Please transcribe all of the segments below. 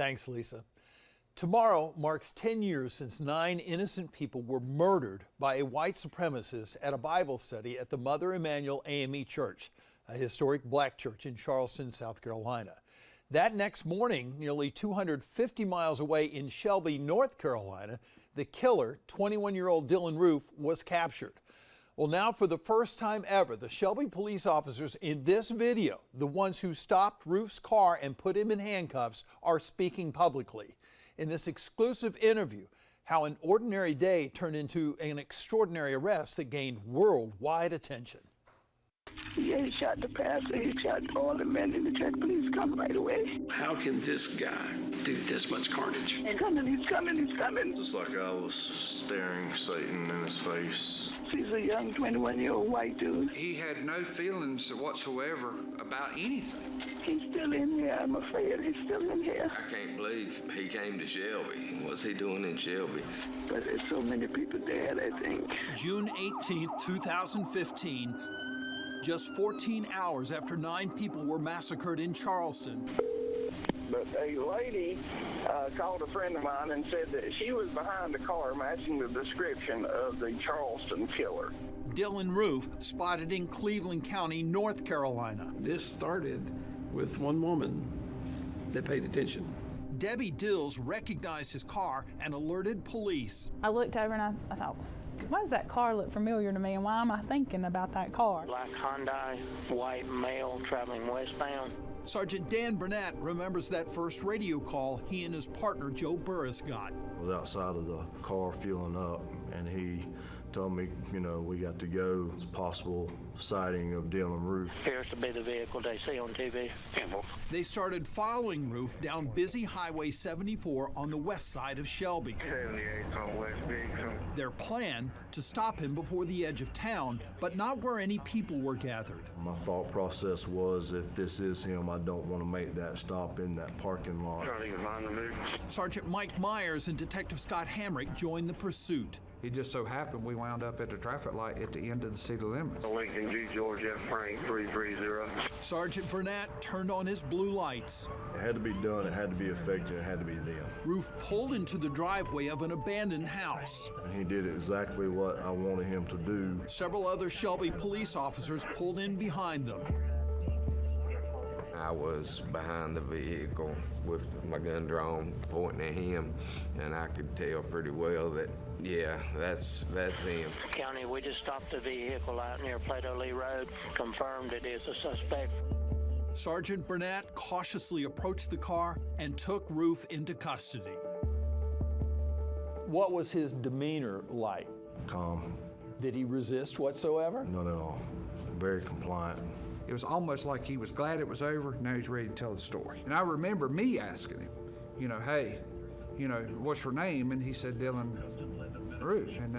Thanks, Lisa. Tomorrow marks 10 years since 9 innocent people were murdered by a white supremacist at a Bible study at the Mother Emanuel AME Church, a historic black church in Charleston, South Carolina. That next morning, nearly 250 miles away in Shelby, North Carolina, the killer, 21-year-old Dylan Roof, was captured. Well, now for the first time ever, the Shelby police officers in this video, the ones who stopped Roof's car and put him in handcuffs, are speaking publicly. In this exclusive interview, how an ordinary day turned into an extraordinary arrest that gained worldwide attention. Yeah, he shot the pastor, he shot all the men in the church. Please come right away. How can this guy do this much carnage? He's coming, he's coming, he's coming. Just like I was staring Satan in his face. He's a young 21-year-old white dude. He had no feelings whatsoever about anything. He's still in here, I'm afraid. He's still in here. I can't believe he came to Shelby. What's he doing in Shelby? But there's so many people dead, I think. June 18, 2015, just 14 hours after 9 people were massacred in Charleston. But a lady called a friend of mine and said that she was behind the car matching the description of the Charleston killer. Dylan Roof spotted in Cleveland County, North Carolina. This started with one woman that paid attention. Debbie Dills recognized his car and alerted police. I looked over and I thought, why does that car look familiar to me, and why am I thinking about that car? Black Hyundai, white male traveling westbound. Sergeant Dan Burnett remembers that first radio call he and his partner Joe Burris got. I was outside of the car fueling up, and he told me, we got to go. It's possible sighting of Dylan Roof. Appears to be the vehicle they see on TV. They started following Roof down busy Highway 74 on the west side of Shelby. 78 on West Bigson. Their plan, to stop him before the edge of town, but not where any people were gathered. My thought process was, if this is him, I don't want to make that stop in that parking lot. Trying to find the vehicle. Sergeant Mike Myers and Detective Scott Hamrick joined the pursuit. It just so happened we wound up at the traffic light at the end of the city limits. Lincoln G. George F. Frank 330. Sergeant Burnett turned on his blue lights. It had to be done, it had to be effective, it had to be them. Roof pulled into the driveway of an abandoned house. And he did exactly what I wanted him to do. Several other Shelby police officers pulled in behind them. I was behind the vehicle with my gun drawn, pointing at him, and I could tell pretty well that, yeah, that's him. County, we just stopped the vehicle out near Plato Lee Road, confirmed it is a suspect. Sergeant Burnett cautiously approached the car and took Roof into custody. What was his demeanor like? Calm. Did he resist whatsoever? Not at all. Very compliant. It was almost like he was glad it was over, now he's ready to tell the story. And I remember me asking him, hey, what's your name? And he said, Dylan Roof. And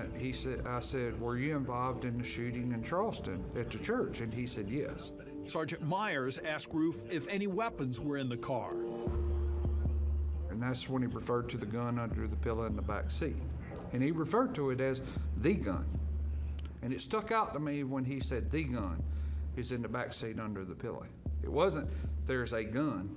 I said, were you involved in the shooting in Charleston at the church? And he said, yes. Sergeant Myers asked Roof if any weapons were in the car. And that's when he referred to the gun under the pillow in the back seat. And he referred to it as the gun. And it stuck out to me when he said the gun is in the back seat under the pillow. It wasn't, there's a gun.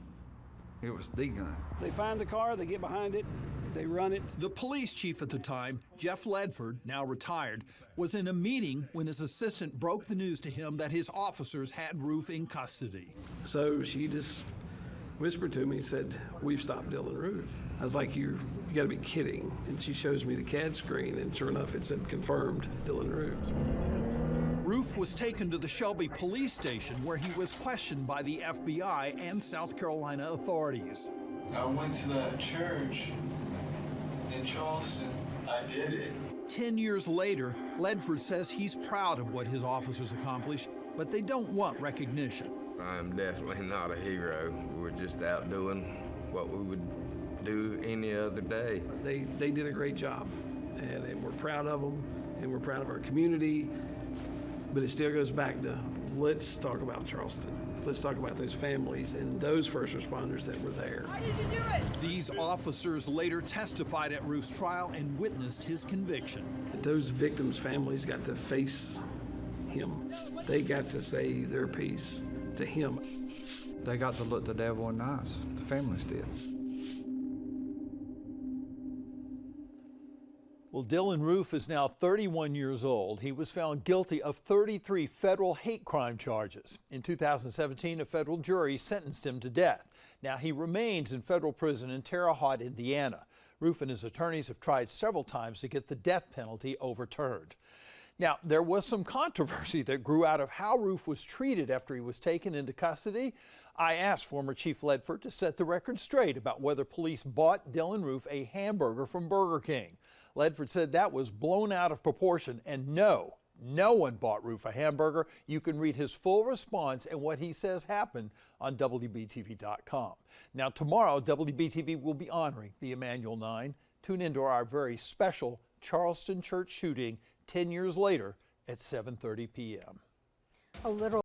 It was the gun. They find the car, they get behind it, they run it. The police chief at the time, Jeff Ledford, now retired, was in a meeting when his assistant broke the news to him that his officers had Roof in custody. So she just whispered to me and said, we've stopped Dylan Roof. I was like, you gotta be kidding. And she shows me the CAD screen, and sure enough, it said confirmed Dylan Roof. Roof was taken to the Shelby police station where he was questioned by the FBI and South Carolina authorities. I went to that church in Charleston. I did it. 10 years later, Ledford says he's proud of what his officers accomplished, but they don't want recognition. I'm definitely not a hero. We're just out doing what we would do any other day. They did a great job, and we're proud of them, and we're proud of our community. But it still goes back to, let's talk about Charleston. Let's talk about those families and those first responders that were there. Why did you do it? These officers later testified at Roof's trial and witnessed his conviction. Those victims' families got to face him. They got to say their piece to him. They got to look the devil in the eyes. The families did. Well, Dylan Roof is now 31 years old. He was found guilty of 33 federal hate crime charges. In 2017, a federal jury sentenced him to death. Now he remains in federal prison in Terre Haute, Indiana. Roof and his attorneys have tried several times to get the death penalty overturned. Now, there was some controversy that grew out of how Roof was treated after he was taken into custody. I asked former Chief Ledford to set the record straight about whether police bought Dylan Roof a hamburger from Burger King. Ledford said that was blown out of proportion, and no one bought Roof a hamburger. You can read his full response and what he says happened on WBTV.com. Now, tomorrow, WBTV will be honoring the Emmanuel 9. Tune into our very special Charleston church shooting 10 years later at 7:30 p.m. A literal